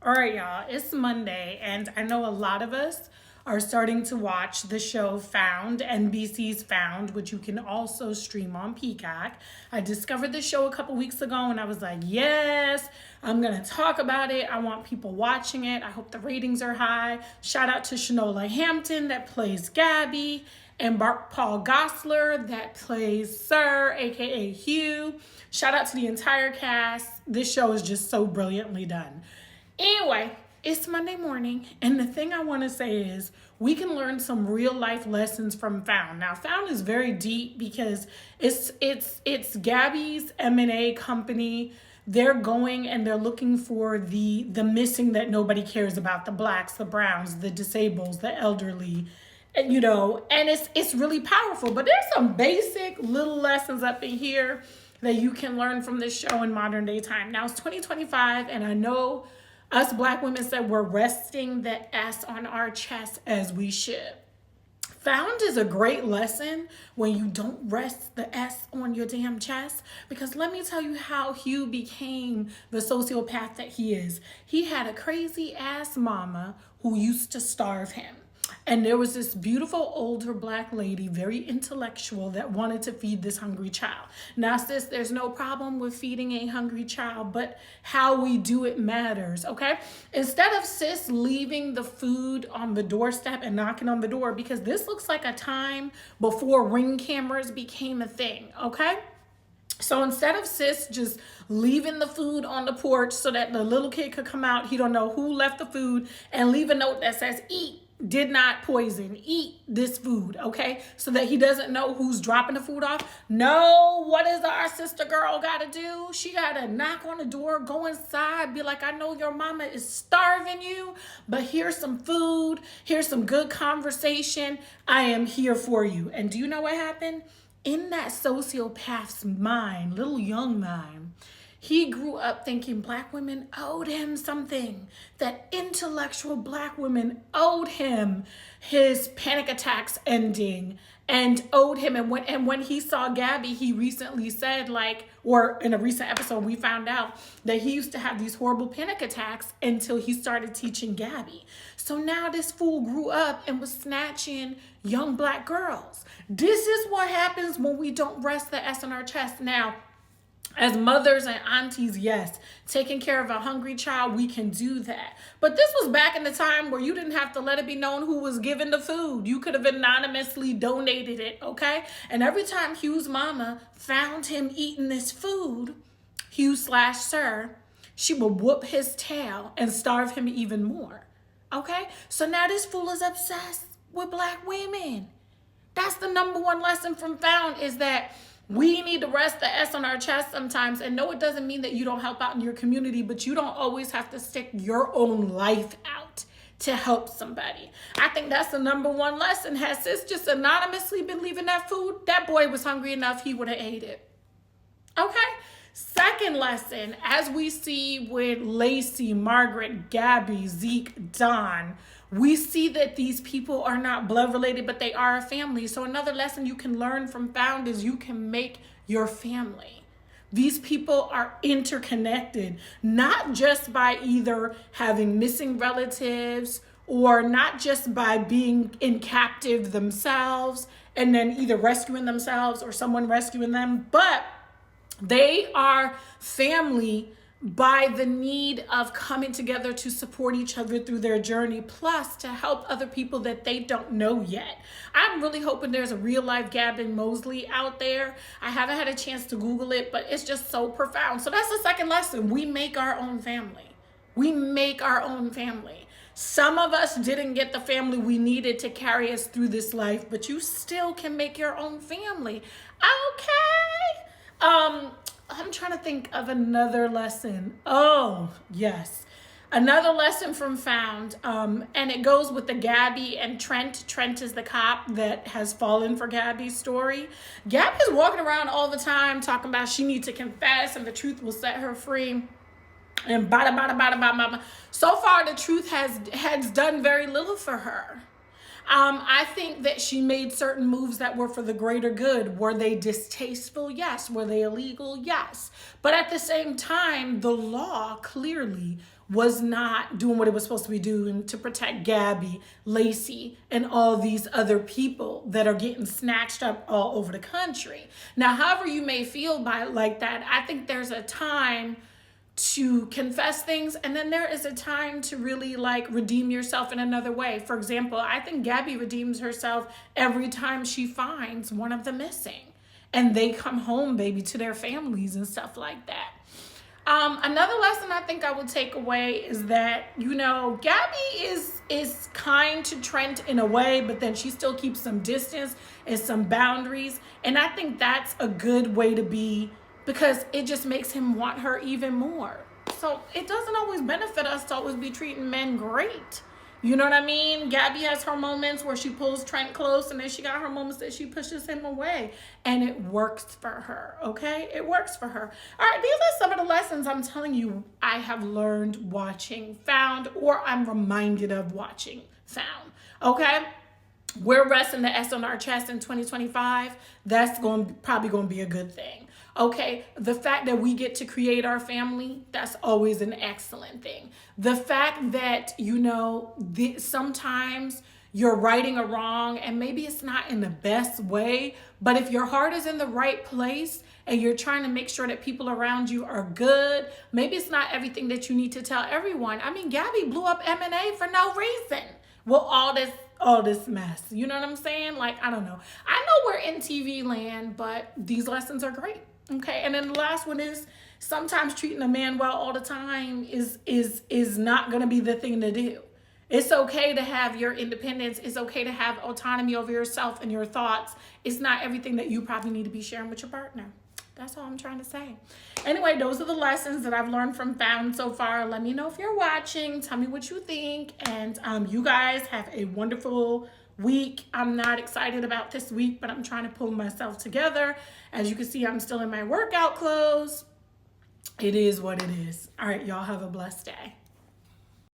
All right, y'all, it's Monday, and I know a lot of us are starting to watch the show Found, Nbc'S Found, which you can also stream on Peacock. I discovered this show a couple weeks ago, and I was like, yes, I'm going to talk about it. I want people watching it. I hope the ratings are high. Shout out to Shanola Hampton that plays Gabby, and Paul Gosselaar that plays Sir, aka Hugh. Shout out to the entire cast. This show is just so brilliantly done. Anyway, it's Monday morning, and the thing I want to say is we can learn some real life lessons from Found. Now, Found is very deep because it's Gabby's M&A company. They're going and they're looking for the missing that nobody cares about, the blacks, the browns, the disabled, the elderly. And, and it's really powerful. But there's some basic little lessons up in here that you can learn from this show in modern day time. Now, it's 2025, and I know us black women said we're resting the S on our chest as we should. Found is a great lesson when you don't rest the S on your damn chest, because let me tell you how Hugh became the sociopath that he is. He had a crazy ass mama who used to starve him. And there was this beautiful older black lady, very intellectual, that wanted to feed this hungry child. Now, sis, there's no problem with feeding a hungry child, but how we do it matters, okay? Instead of sis leaving the food on the doorstep and knocking on the door, because this looks like a time before Ring cameras became a thing, okay? So instead of sis just leaving the food on the porch so that the little kid could come out, he don't know who left the food, and leave a note that says, eat, did not poison, eat this food, okay? So that he doesn't know who's dropping the food off. No, what does our sister girl gotta do? She gotta knock on the door, go inside, be like, I know your mama is starving you, but here's some food, here's some good conversation. I am here for you. And do you know what happened? In that sociopath's mind, little young mind, he grew up thinking black women owed him something, that intellectual black women owed him his panic attacks ending and owed him. And when he saw Gabby, he recently said, or in a recent episode, we found out that he used to have these horrible panic attacks until he started teaching Gabby. So now this fool grew up and was snatching young black girls. This is what happens when we don't rest the S on our chest. Now, as mothers and aunties, yes, taking care of a hungry child, we can do that. But this was back in the time where you didn't have to let it be known who was giving the food. You could have anonymously donated it, okay? And every time Hugh's mama found him eating this food, Hugh/Sir, she would whoop his tail and starve him even more, okay? So now this fool is obsessed with black women. That's the number one lesson from Found, is that we need to rest the S on our chest sometimes. And no, it doesn't mean that you don't help out in your community, but you don't always have to stick your own life out to help somebody. I think that's the number one lesson. Has sis just anonymously been leaving that food, that boy was hungry enough, he would have ate it. Okay? Second lesson, as we see with Lacey, Margaret, Gabby, Zeke, Don, we see that these people are not blood related, but they are a family. So another lesson you can learn from Found is you can make your family. These people are interconnected, not just by either having missing relatives or not just by being in captive themselves and then either rescuing themselves or someone rescuing them, but they are family by the need of coming together to support each other through their journey, plus to help other people that they don't know yet. I'm really hoping there's a real life Gavin Mosley out there. I haven't had a chance to Google it, but it's just so profound. So that's the second lesson. We make our own family. We make our own family. Some of us didn't get the family we needed to carry us through this life, but you still can make your own family. Okay. I'm trying to think of another lesson. Oh, yes. Another lesson from Found, and it goes with the Gabby and Trent. Trent is the cop that has fallen for Gabby's story. Gabby's walking around all the time talking about she needs to confess and the truth will set her free. And bada, bada, bada, bada, bada. So far, the truth has done very little for her. I think that she made certain moves that were for the greater good. Were they distasteful? Yes. Were they illegal? Yes. But at the same time, the law clearly was not doing what it was supposed to be doing to protect Gabby, Lacey, and all these other people that are getting snatched up all over the country. Now, however you may feel by like that, I think there's a time to confess things, and then there is a time to really like redeem yourself in another way. For example, I think Gabby redeems herself every time she finds one of the missing and they come home, baby, to their families and stuff like that. Another lesson I think I will take away is that, you know, Gabby is kind to Trent in a way, but then she still keeps some distance and some boundaries. And I think that's a good way to be, because it just makes him want her even more. So it doesn't always benefit us to always be treating men great. You know what I mean? Gabby has her moments where she pulls Trent close, and then she got her moments that she pushes him away. And it works for her, okay? It works for her. All right, these are some of the lessons I'm telling you I have learned watching Found, or I'm reminded of watching Found, okay? We're resting the S on our chest in 2025. That's probably going to be a good thing. Okay, the fact that we get to create our family, that's always an excellent thing. The fact that, you know, sometimes you're righting a wrong and maybe it's not in the best way, but if your heart is in the right place and you're trying to make sure that people around you are good, maybe it's not everything that you need to tell everyone. I mean, Gabby blew up M&A for no reason. Well, all this mess. You know what I'm saying? Like, I don't know. I know we're in TV land, but these lessons are great. Okay, and then the last one is sometimes treating a man well all the time is not going to be the thing to do. It's okay to have your independence. It's okay to have autonomy over yourself and your thoughts. It's not everything that you probably need to be sharing with your partner. That's all I'm trying to say. Anyway, those are the lessons that I've learned from Found so far. Let me know if you're watching. Tell me what you think. And you guys have a wonderful week. I'm not excited about this week, but I'm trying to pull myself together. As you can see, I'm still in my workout clothes. It is what it is. All right, y'all have a blessed day.